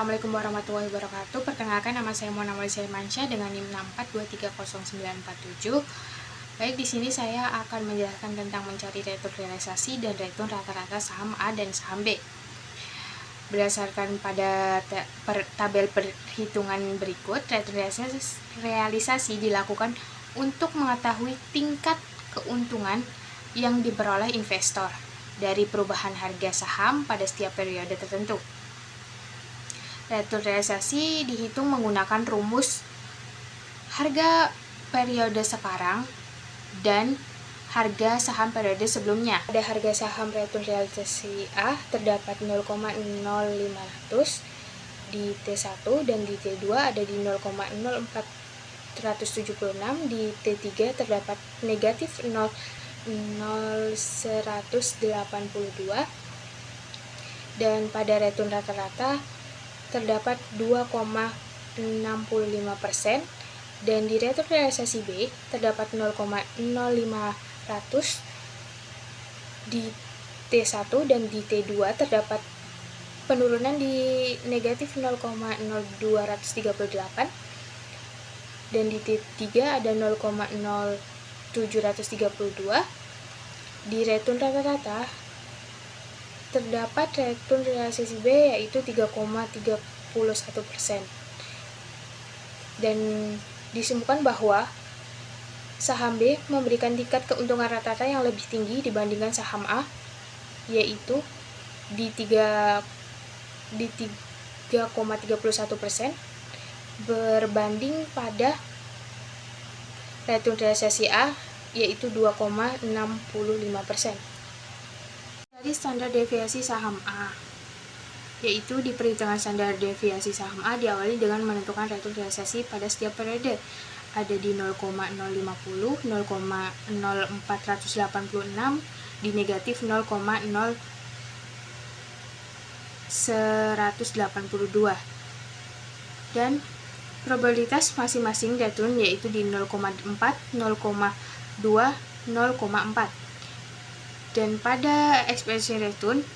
Assalamualaikum warahmatullahi wabarakatuh. Perkenalkan, nama saya Mona Maulisa Irmansyah dengan NIM 642300947. Baik, di sini saya akan menjelaskan tentang mencari return realisasi dan return rata-rata saham A dan saham B. Berdasarkan pada tabel perhitungan berikut, return realisasi dilakukan untuk mengetahui tingkat keuntungan yang diperoleh investor dari perubahan harga saham pada setiap periode tertentu. Return realisasi dihitung menggunakan rumus harga periode sekarang dan harga saham periode sebelumnya. Pada harga saham return realisasi A terdapat 0,0500 di T1 dan di T2 ada di 0,0476, di T3 terdapat negatif 0,0182 dan pada return rata-rata terdapat 2,65% dan di return realisasi B terdapat 0,0500 di T1 dan di T2 terdapat penurunan di negatif 0,0238 dan di T3 ada 0,0732. Di return rata-rata terdapat return realisasi B yaitu 3,31% dan disimpulkan bahwa saham B memberikan tingkat keuntungan rata-rata yang lebih tinggi dibandingkan saham A, yaitu di 3,31% berbanding pada return realisasi A yaitu 2,65%. Dari standar deviasi saham A, yaitu di perhitungan standar deviasi saham A diawali dengan menentukan return realisasi pada setiap periode. Ada di 0,050, 0,0486, di negatif 0,0182 dan probabilitas masing-masing return yaitu di 0,4, 0,2, 0,4. Dan pada ekspresi return,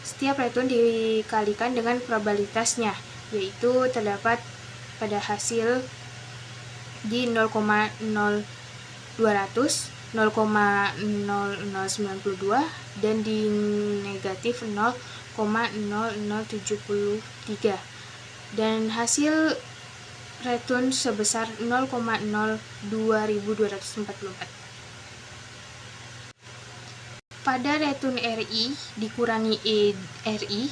setiap return dikalikan dengan probabilitasnya, yaitu terdapat pada hasil di 0,0200, 0,0092 dan di negatif 0,0073 dan hasil return sebesar 0,02.244. Pada return RI dikurangi ERI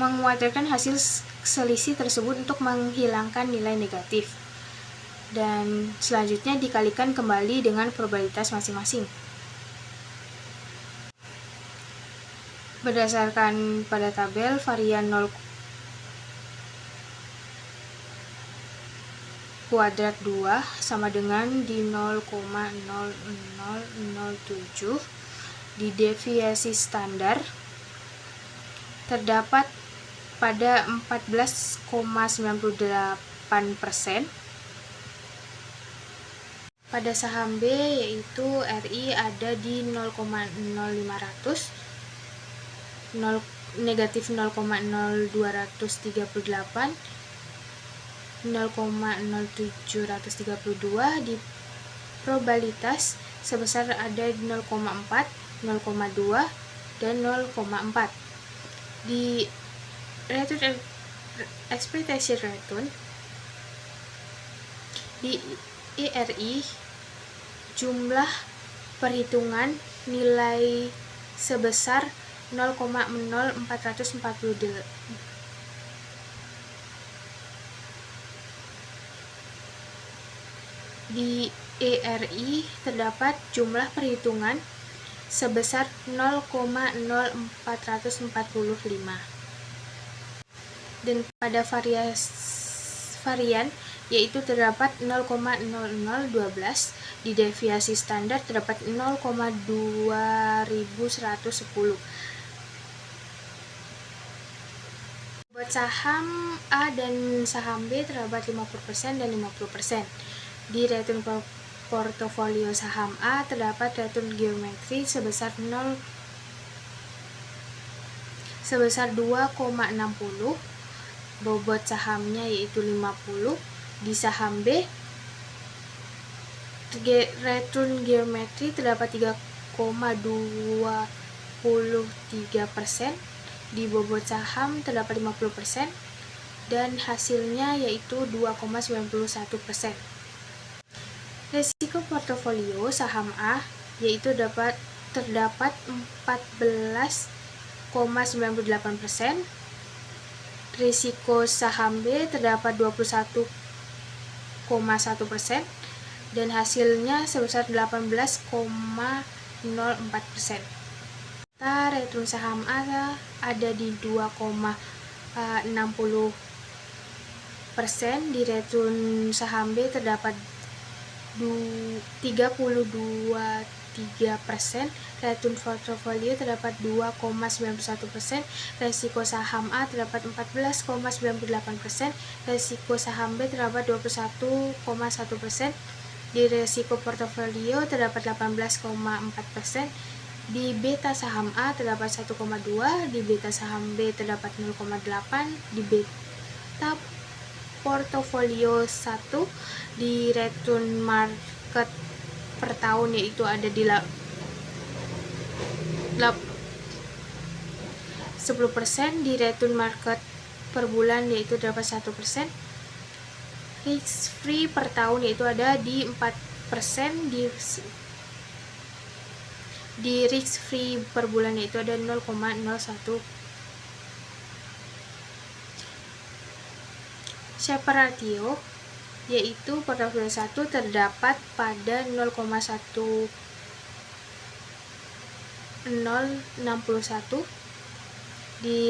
menguatirkan hasil selisih tersebut untuk menghilangkan nilai negatif dan selanjutnya dikalikan kembali dengan probabilitas masing-masing. Berdasarkan pada tabel, varian 0 kuadrat 2 sama dengan di 0,0007. Di deviasi standar terdapat pada 14,98%. Pada saham B yaitu RI ada di 0,0500, negatif 0,0238, 0,0732, di probabilitas sebesar ada di 0,4, 0,2 dan 0,4. Di return expectation return di IRI jumlah perhitungan nilai sebesar 0,0448. Di ERI terdapat jumlah perhitungan sebesar 0,0445 dan pada varian yaitu terdapat 0,0012. Di deviasi standar terdapat 0,2110. Buat saham A dan saham B terdapat 50% dan 50%. Di return portofolio saham A terdapat return geometri sebesar 2,60 bobot sahamnya yaitu 50. Di saham B, return geometri terdapat 3,23%, di bobot saham terdapat 50%, dan hasilnya yaitu 2,91%. Risiko portofolio saham A yaitu terdapat 14,98%, risiko saham B terdapat 21,1%, dan hasilnya sebesar 18,04%. Return saham A ada di 2,60%, di return saham B terdapat 30,23%, return portofolio terdapat 2,91%, resiko saham A terdapat 14,98%, resiko saham B terdapat 21,1%, di resiko portofolio terdapat 18,4%, di beta saham A terdapat 1,2, di beta saham B terdapat 0,8, di beta portofolio 1, di return market per tahun yaitu ada di 10%, di return market per bulan yaitu dapat 1%, risk free per tahun yaitu ada di 4%, di risk free per bulan yaitu ada 0,01. Sharpe ratio yaitu portofolio 1 terdapat pada 0,1061, di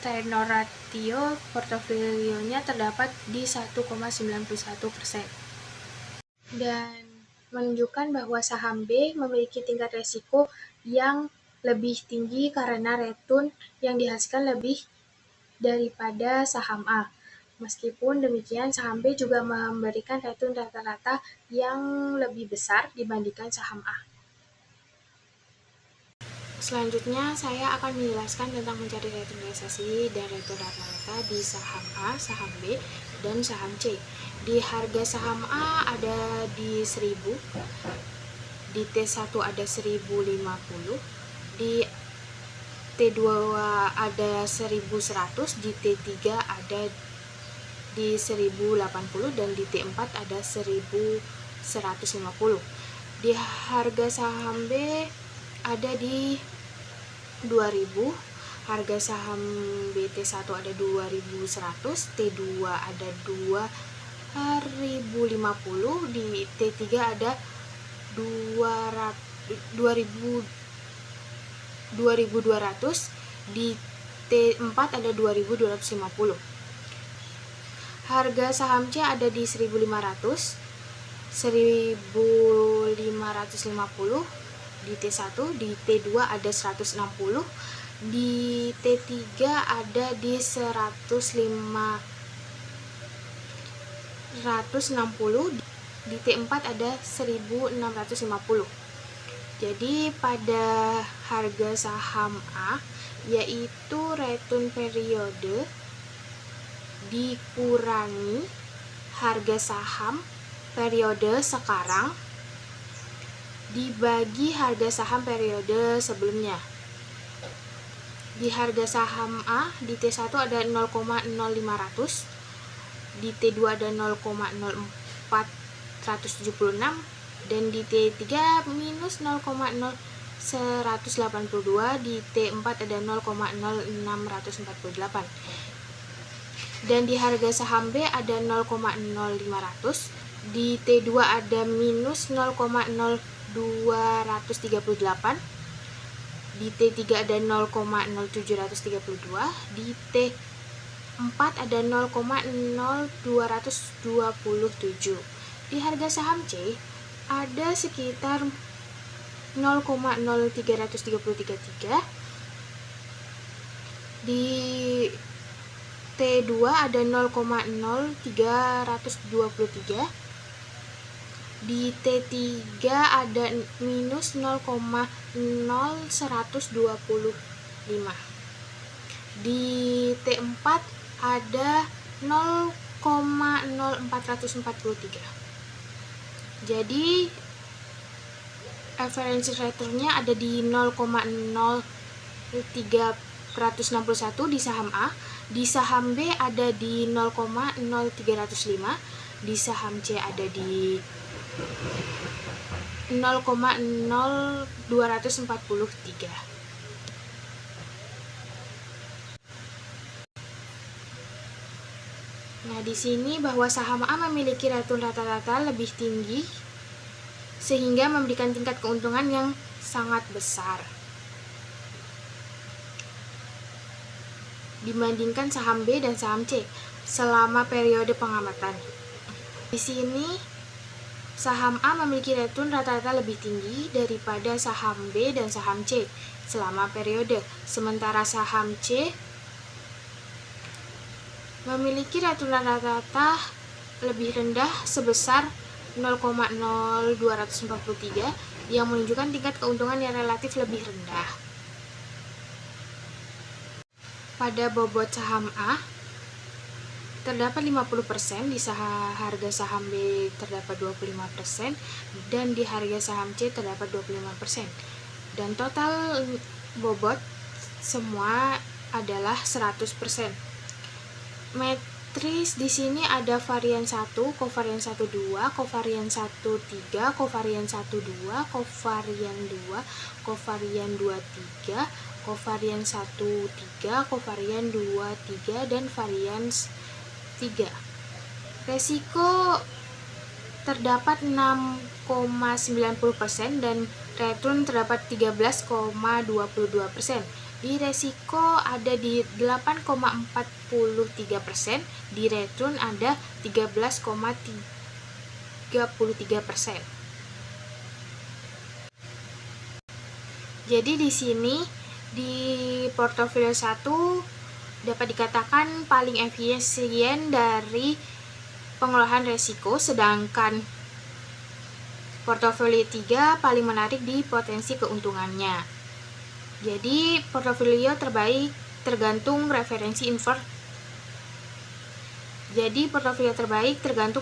tenor ratio portofolionya terdapat di 1,91%, dan menunjukkan bahwa saham B memiliki tingkat risiko yang lebih tinggi karena return yang dihasilkan lebih daripada saham A. Meskipun demikian, saham B juga memberikan return rata-rata yang lebih besar dibandingkan saham A. Selanjutnya, saya akan menjelaskan tentang mencari return realisasi dan return rata-rata di saham A, saham B, dan saham C. Di harga saham A ada di 1000, di T1 ada 1050, di T2 ada 1100, di T3 ada di 1080, dan di T4 ada 1150. Di harga saham B ada di 2000, harga saham BT1 ada 2100, T2 ada 2050, di T3 ada 2200, di T4 ada 2250. Harga saham C ada di 1500, 1550, di T1, di T2 ada 160, di T3 ada di 160, di T4 ada 1650. Jadi pada harga saham A yaitu return periode dikurangi harga saham periode sekarang dibagi harga saham periode sebelumnya. Di harga saham A di T1 ada 0,0500, di T2 ada 0,0476, dan di T3 minus 0,0182, di T4 ada 0,0648. Dan di harga saham B ada 0,0500, di T2 ada minus 0,0238, di T3 ada 0,0732, di T4 ada 0,0227. Di harga saham C ada sekitar 0,0333, di T2 ada 0,0323, di T3 ada minus 0,0125, di T4 ada 0,0443. Jadi referensi returnnya ada di 0,0361 di saham A, di saham B ada di 0,0305, di saham C ada di 0,0243. Nah, di sini bahwa saham A memiliki return rata-rata lebih tinggi sehingga memberikan tingkat keuntungan yang sangat besar dibandingkan saham B dan saham C selama periode pengamatan. Di sini saham A memiliki return rata-rata lebih tinggi daripada saham B dan saham C selama periode, sementara saham C memiliki return rata-rata lebih rendah sebesar 0,0243 yang menunjukkan tingkat keuntungan yang relatif lebih rendah. Pada bobot saham A terdapat 50%, di harga saham B terdapat 25%, dan di harga saham C terdapat 25%. Dan total bobot semua adalah 100%. Matriks di sini ada varian 1, kovarian 1 2, kovarian 1 3, kovarian 1 2, kovarian 2, kovarian 2 3, kovarian 1 3, kovarian 2 3, dan varian 3. Resiko terdapat 6,90% dan return terdapat 13,22%. Di resiko ada di 8,43%, di return ada 13,33%. Jadi di sini di portofolio 1 dapat dikatakan paling efisien dari pengelolaan risiko, sedangkan portofolio 3 paling menarik di potensi keuntungannya. Jadi portofolio terbaik tergantung referensi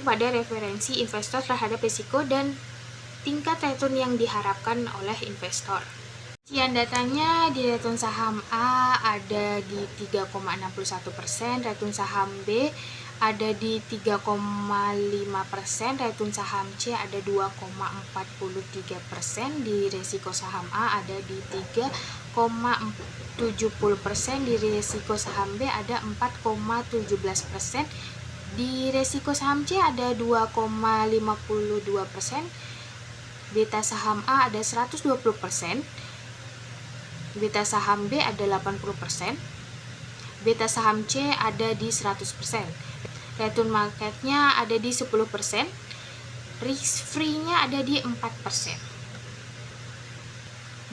pada referensi investor terhadap risiko dan tingkat return yang diharapkan oleh investor. Rincian datanya di return saham A ada di 3,61%, return saham B ada di 3,5%, return saham C ada 2,43%, di resiko saham A ada di 3,70%, di resiko saham B ada 4,17%, di resiko saham C ada 2,52%, beta saham A ada 120%, beta saham B ada 80%, beta saham C ada di 100%. Return marketnya ada di 10%, risk free-nya ada di 4%.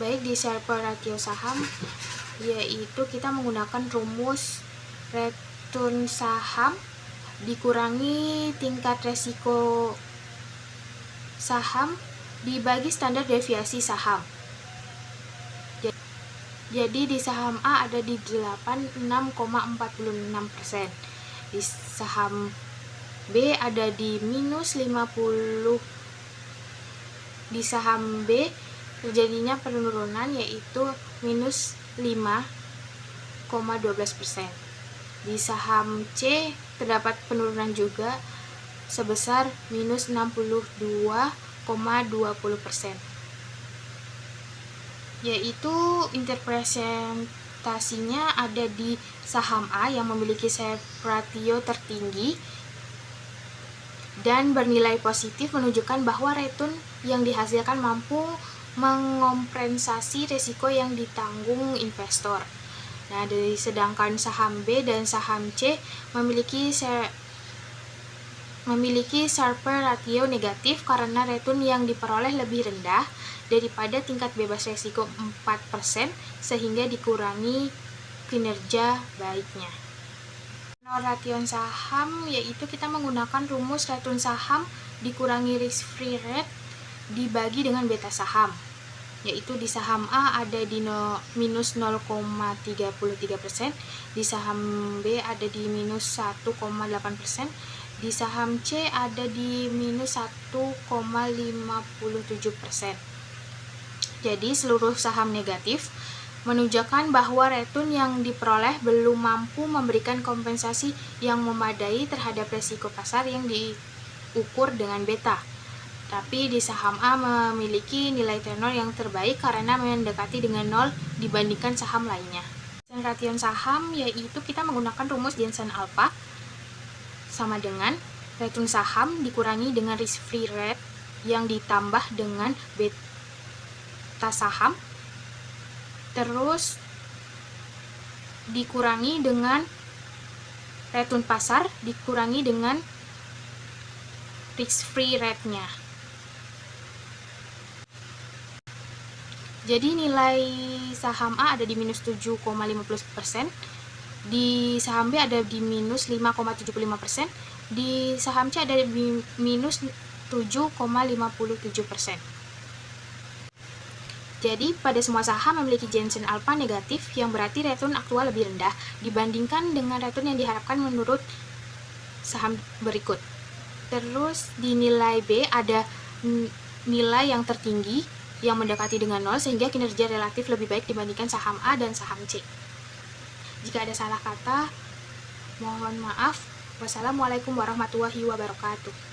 Baik, di Sharpe ratio saham, yaitu kita menggunakan rumus return saham dikurangi tingkat resiko saham dibagi standar deviasi saham. Jadi di saham A ada di 86,46%, di saham B ada di minus 50%, di saham B terjadinya penurunan yaitu minus 5,12%. Di saham C terdapat penurunan juga sebesar minus 62,20%. Yaitu interpretasinya ada di saham A yang memiliki Sharpe ratio tertinggi dan bernilai positif, menunjukkan bahwa return yang dihasilkan mampu mengompensasi risiko yang ditanggung investor. Nah, sedangkan saham B dan saham C memiliki Sharpe ratio negatif karena return yang diperoleh lebih rendah daripada tingkat bebas risiko 4%, sehingga dikurangi kinerja baiknya. Ration saham yaitu kita menggunakan rumus return saham dikurangi risk free rate dibagi dengan beta saham. yaitu di saham A ada di minus 0,33%, di saham B ada di minus 1,8%, di saham C ada di minus 1,57%. Jadi seluruh saham negatif menunjukkan bahwa return yang diperoleh belum mampu memberikan kompensasi yang memadai terhadap resiko pasar yang diukur dengan beta. Tapi di saham A memiliki nilai tenor yang terbaik karena mendekati dengan 0 dibandingkan saham lainnya. Ration saham yaitu kita menggunakan rumus Jensen Alpha sama dengan return saham dikurangi dengan risk free rate yang ditambah dengan beta saham, terus dikurangi dengan return pasar dikurangi dengan risk free rate-nya. Jadi nilai saham A ada di minus 7,50%, di saham B ada di minus 5,75%, di saham C ada di minus 7,57%. Jadi pada semua saham memiliki Jensen Alpha negatif yang berarti return aktual lebih rendah dibandingkan dengan return yang diharapkan menurut saham berikut. Terus di nilai B ada nilai yang tertinggi yang mendekati dengan 0 sehingga kinerja relatif lebih baik dibandingkan saham A dan saham C. Jika ada salah kata, mohon maaf. Wassalamualaikum warahmatullahi wabarakatuh.